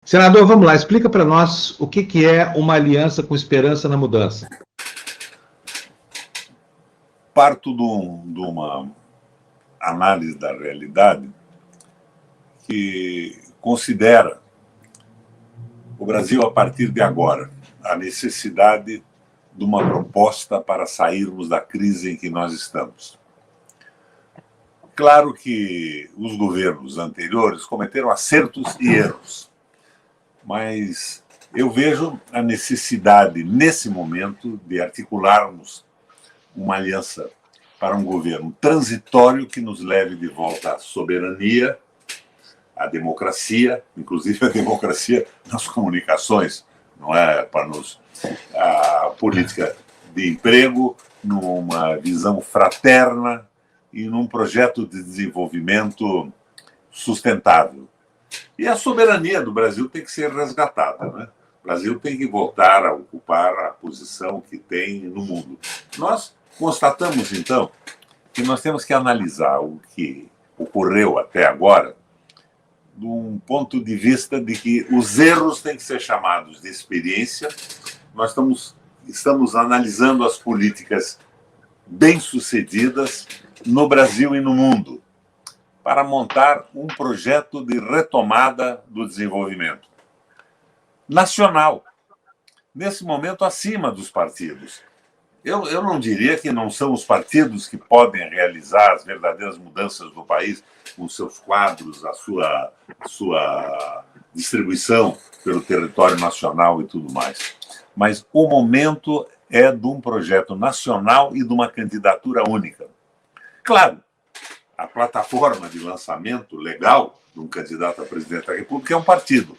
Senador, vamos lá, explica para nós o que é uma aliança com esperança na mudança. Parto de uma análise da realidade que considera o Brasil, a partir de agora, a necessidade de uma proposta para sairmos da crise em que nós estamos. Claro que os governos anteriores cometeram acertos e erros, mas eu vejo a necessidade, nesse momento, de articularmos uma aliança para um governo transitório que nos leve de volta à soberania, à democracia, inclusive a democracia nas comunicações, não é para nos a política de emprego, numa visão fraterna e num projeto de desenvolvimento sustentável. E a soberania do Brasil tem que ser resgatada, né? O Brasil tem que voltar a ocupar a posição que tem no mundo. Nós constatamos, então, que nós temos que analisar o que ocorreu até agora de um ponto de vista de que os erros têm que ser chamados de experiência. Nós estamos analisando as políticas bem-sucedidas no Brasil e no mundo para montar um projeto de retomada do desenvolvimento nacional, nesse momento acima dos partidos. Eu não diria que não são os partidos que podem realizar as verdadeiras mudanças do país, com seus quadros, a sua distribuição pelo território nacional e tudo mais. Mas o momento é de um projeto nacional e de uma candidatura única. Claro, a plataforma de lançamento legal de um candidato a presidente da República é um partido,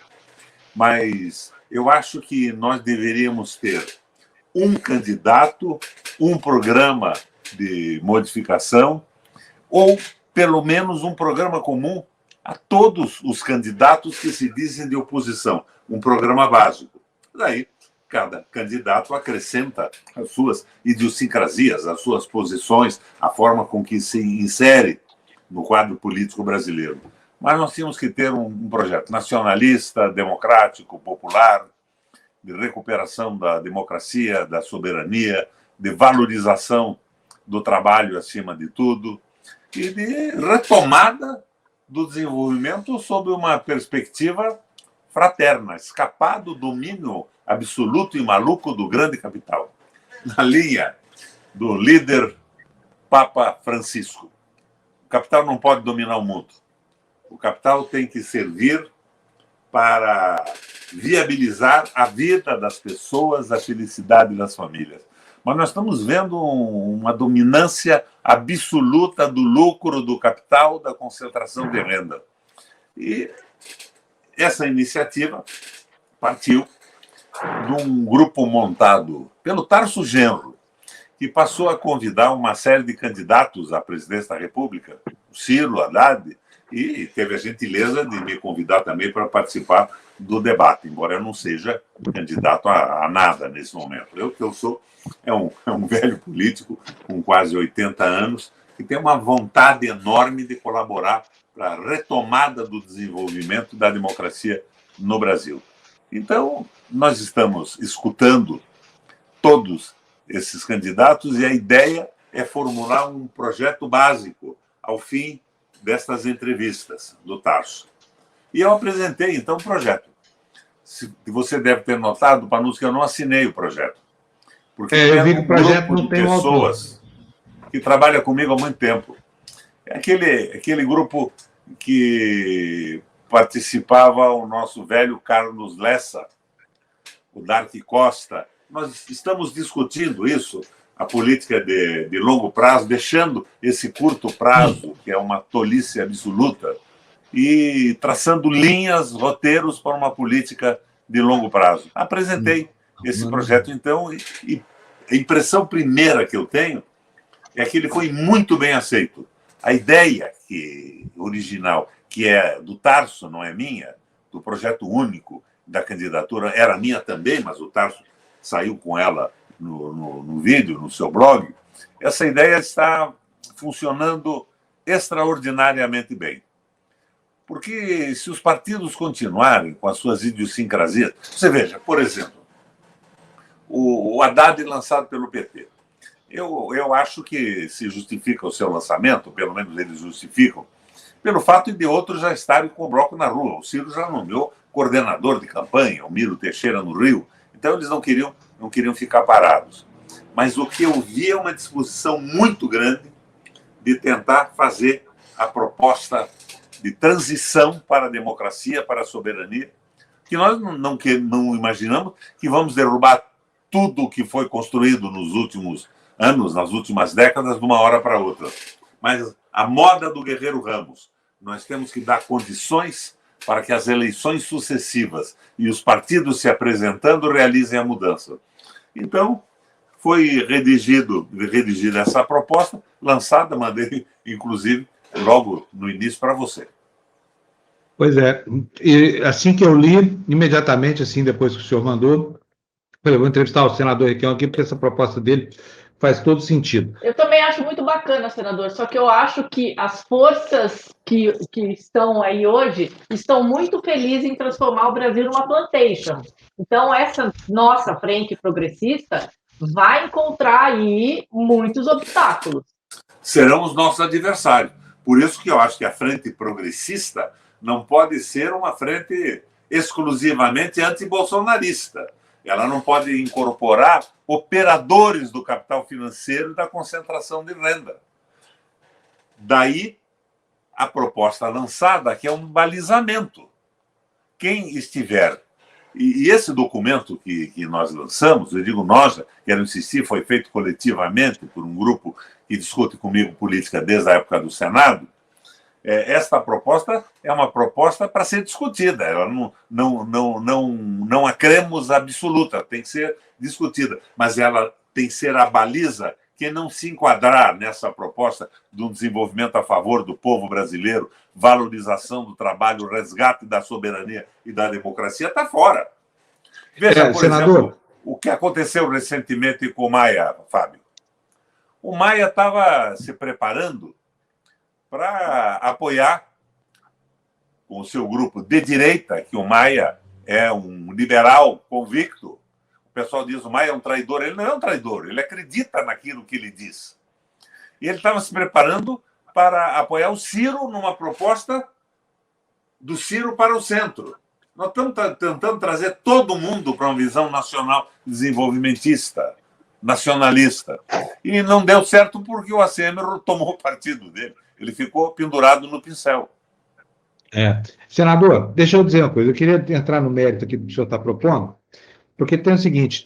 mas eu acho que nós deveríamos ter um candidato, um programa de modificação, ou pelo menos um programa comum a todos os candidatos que se dizem de oposição, um programa básico. Daí, cada candidato acrescenta as suas idiosincrasias, as suas posições, a forma com que se insere no quadro político brasileiro. Mas nós tínhamos que ter um projeto nacionalista, democrático, popular, de recuperação da democracia, da soberania, de valorização do trabalho acima de tudo e de retomada do desenvolvimento sob uma perspectiva fraterna, escapar do domínio absoluto e maluco do grande capital, na linha do líder Papa Francisco. O capital não pode dominar o mundo. O capital tem que servir para viabilizar a vida das pessoas, a felicidade das famílias. Mas nós estamos vendo uma dominância absoluta do lucro, do capital, da concentração de renda. E essa iniciativa partiu de um grupo montado pelo Tarso Genro, que passou a convidar uma série de candidatos à presidência da República, o Ciro, Haddad, e teve a gentileza de me convidar também para participar do debate, embora eu não seja candidato a nada nesse momento. O que eu sou é um velho político com quase 80 anos que tem uma vontade enorme de colaborar para a retomada do desenvolvimento da democracia no Brasil. Então, nós estamos escutando todos esses candidatos e a ideia é formular um projeto básico ao fim destas entrevistas do Tarso. E eu apresentei, então, o projeto. Você deve ter notado, Panucci, que eu não assinei o projeto. Porque eu vi que o projeto grupo não de tem pessoas que trabalha comigo há muito tempo. É aquele grupo que participava o nosso velho Carlos Lessa, o Dark Costa. Nós estamos discutindo isso, a política de longo prazo, deixando esse curto prazo, que é uma tolice absoluta, e traçando linhas, roteiros para uma política de longo prazo. Apresentei esse projeto, então, e a impressão primeira que eu tenho é que ele foi muito bem aceito. A ideia original, que é do Tarso, não é minha, do projeto único da candidatura, era minha também, mas o Tarso saiu com ela no vídeo, no seu blog, essa ideia está funcionando extraordinariamente bem. Porque se os partidos continuarem com as suas idiosincrasias... Você veja, por exemplo, o Haddad lançado pelo PT. Eu acho que se justifica o seu lançamento, pelo menos eles justificam, pelo fato de outros já estarem com o bloco na rua. O Ciro já nomeou coordenador de campanha, o Miro Teixeira no Rio. Então, eles não queriam ficar parados. Mas o que eu vi é uma disposição muito grande de tentar fazer a proposta de transição para a democracia, para a soberania, que nós não imaginamos que vamos derrubar tudo o que foi construído nos últimos anos, nas últimas décadas, de uma hora para outra. Mas a moda do Guerreiro Ramos, nós temos que dar condições para que as eleições sucessivas e os partidos se apresentando realizem a mudança. Então, foi redigida essa proposta, lançada, mandei, inclusive, logo no início para você. Pois é. E assim que eu li, imediatamente, assim, depois que o senhor mandou, eu vou entrevistar o senador Requião aqui, porque essa proposta dele faz todo sentido. Eu também acho muito bacana, senador, só que eu acho que as forças que estão aí hoje estão muito felizes em transformar o Brasil numa plantation. Então, essa nossa frente progressista vai encontrar aí muitos obstáculos. Serão os nossos adversários. Por isso que eu acho que a frente progressista não pode ser uma frente exclusivamente antibolsonarista. Ela não pode incorporar operadores do capital financeiro e da concentração de renda. Daí a proposta lançada, que é um balizamento. Quem estiver... E esse documento que nós lançamos, eu digo nós, quero insistir, foi feito coletivamente por um grupo que discute comigo política desde a época do Senado. Esta proposta é uma proposta para ser discutida, ela não há cremos absoluta, tem que ser discutida, mas ela tem que ser a baliza que não se enquadrar nessa proposta de um desenvolvimento a favor do povo brasileiro, valorização do trabalho, resgate da soberania e da democracia, está fora. Veja, por exemplo, o que aconteceu recentemente com o Maia, Fábio. O Maia estava se preparando para apoiar com o seu grupo de direita, que o Maia é um liberal convicto. O pessoal diz que o Maia é um traidor. Ele não é um traidor, ele acredita naquilo que ele diz. E ele estava se preparando para apoiar o Ciro numa proposta do Ciro para o centro. Nós estamos tentando trazer todo mundo para uma visão nacional desenvolvimentista, nacionalista. E não deu certo porque o ACM tomou o partido dele. Ele ficou pendurado no pincel. Senador, deixa eu dizer uma coisa. Eu queria entrar no mérito aqui do que o senhor está propondo, porque tem o seguinte,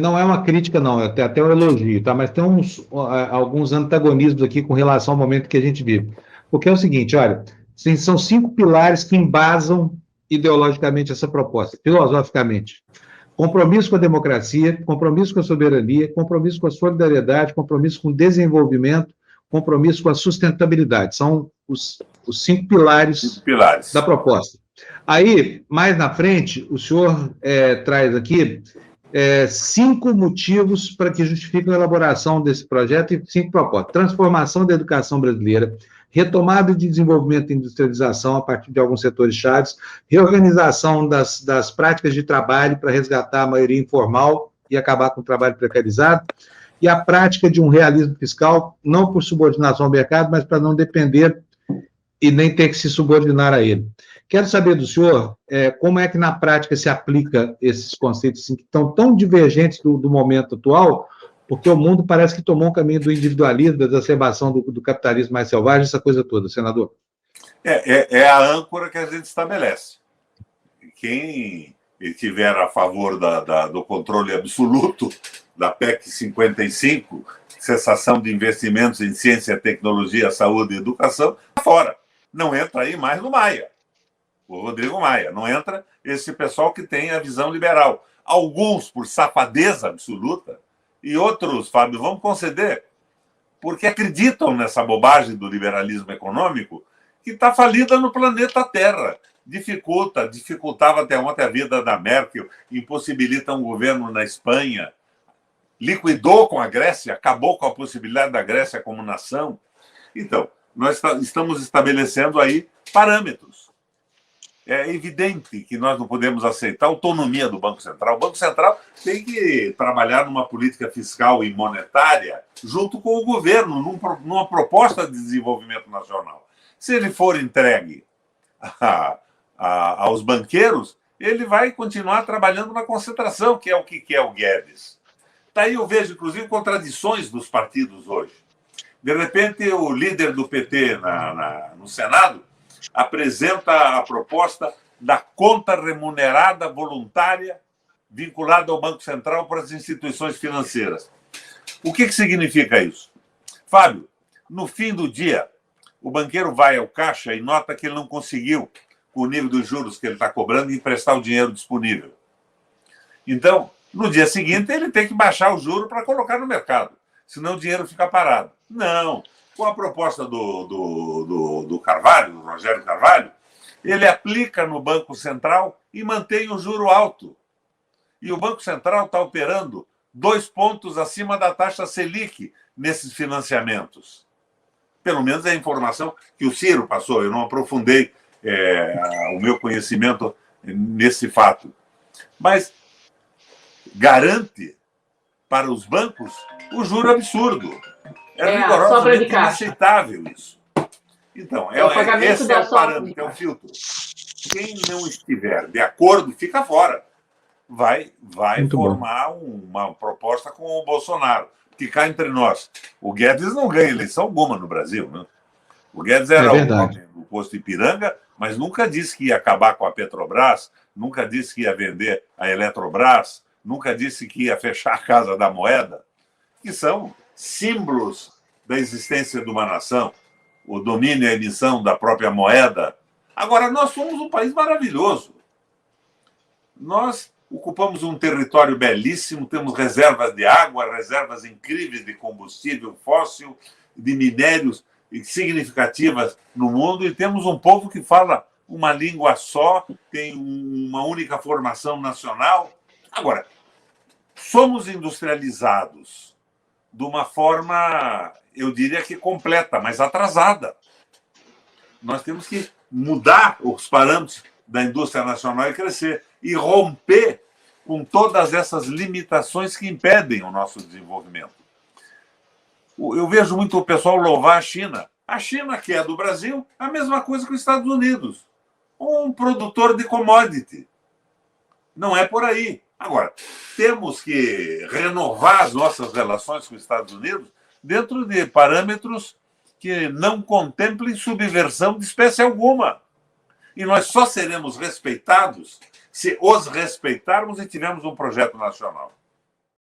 não é uma crítica, não, é até um elogio, tá? Mas tem alguns antagonismos aqui com relação ao momento que a gente vive. Porque é o seguinte, olha, são 5 pilares que embasam ideologicamente essa proposta, filosoficamente. Compromisso com a democracia, compromisso com a soberania, compromisso com a solidariedade, compromisso com o desenvolvimento, compromisso com a sustentabilidade. São os 5 pilares da proposta. Aí, mais na frente, o senhor traz aqui 5 motivos para que justifiquem a elaboração desse projeto e 5 propostas. Transformação da educação brasileira, retomada de desenvolvimento e industrialização a partir de alguns setores chaves, reorganização das práticas de trabalho para resgatar a maioria informal e acabar com o trabalho precarizado, e a prática de um realismo fiscal, não por subordinação ao mercado, mas para não depender e nem ter que se subordinar a ele. Quero saber do senhor como é que na prática se aplica esses conceitos assim, que estão tão divergentes do momento atual, porque o mundo parece que tomou um caminho do individualismo, da exacerbação do capitalismo mais selvagem, essa coisa toda, senador. É a âncora que a gente estabelece. Quem estiver a favor do controle absoluto da PEC 55, cessação de investimentos em ciência, tecnologia, saúde e educação, fora. Não entra aí mais no Maia, o Rodrigo Maia. Não entra esse pessoal que tem a visão liberal. Alguns por safadeza absoluta e outros, Fábio, vamos conceder, porque acreditam nessa bobagem do liberalismo econômico que está falida no planeta Terra. Dificultava até ontem a vida da Merkel, impossibilita um governo na Espanha, liquidou com a Grécia, acabou com a possibilidade da Grécia como nação. Então, nós estamos estabelecendo aí parâmetros. é evidente que nós não podemos aceitar a autonomia do Banco Central. O Banco Central tem que trabalhar numa política fiscal e monetária junto com o governo, numa proposta de desenvolvimento nacional. Se ele for entregue aos banqueiros, ele vai continuar trabalhando na concentração, que é o que quer o Guedes. Daí eu vejo, inclusive, contradições dos partidos hoje. De repente, o líder do PT no Senado apresenta a proposta da conta remunerada voluntária vinculada ao Banco Central para as instituições financeiras. O que significa isso? Fábio, no fim do dia, o banqueiro vai ao caixa e nota que ele não conseguiu, com o nível dos juros que ele está cobrando, emprestar o dinheiro disponível. Então, no dia seguinte, ele tem que baixar o juro para colocar no mercado, senão o dinheiro fica parado. Não. Com a proposta do Carvalho, do Rogério Carvalho, ele aplica no Banco Central e mantém o juro alto. E o Banco Central está operando 2 pontos acima da taxa Selic nesses financiamentos. Pelo menos é a informação que o Ciro passou. Eu não aprofundei o meu conhecimento nesse fato. Mas garante para os bancos o juro absurdo. É rigorosamente inaceitável isso. Então, esse é o parâmetro, é o filtro. Quem não estiver de acordo, fica fora. Vai formar uma proposta com o Bolsonaro. Que cá entre nós, o Guedes não ganha eleição alguma no Brasil, né? O Guedes era o homem do posto Ipiranga, mas nunca disse que ia acabar com a Petrobras, nunca disse que ia vender a Eletrobras, nunca disse que ia fechar a Casa da Moeda, que são símbolos da existência de uma nação, o domínio e a emissão da própria moeda. Agora, nós somos um país maravilhoso. Nós ocupamos um território belíssimo, temos reservas de água, reservas incríveis de combustível fóssil, de minérios significativas no mundo, e temos um povo que fala uma língua só, tem uma única formação nacional. Agora, somos industrializados de uma forma, eu diria que completa, mas atrasada. Nós temos que mudar os parâmetros da indústria nacional e crescer, e romper com todas essas limitações que impedem o nosso desenvolvimento. Eu vejo muito o pessoal louvar a China. A China, que é do Brasil, é a mesma coisa que os Estados Unidos. Um produtor de commodity. Não é por aí. Agora, temos que renovar as nossas relações com os Estados Unidos dentro de parâmetros que não contemplem subversão de espécie alguma. E nós só seremos respeitados se os respeitarmos e tivermos um projeto nacional.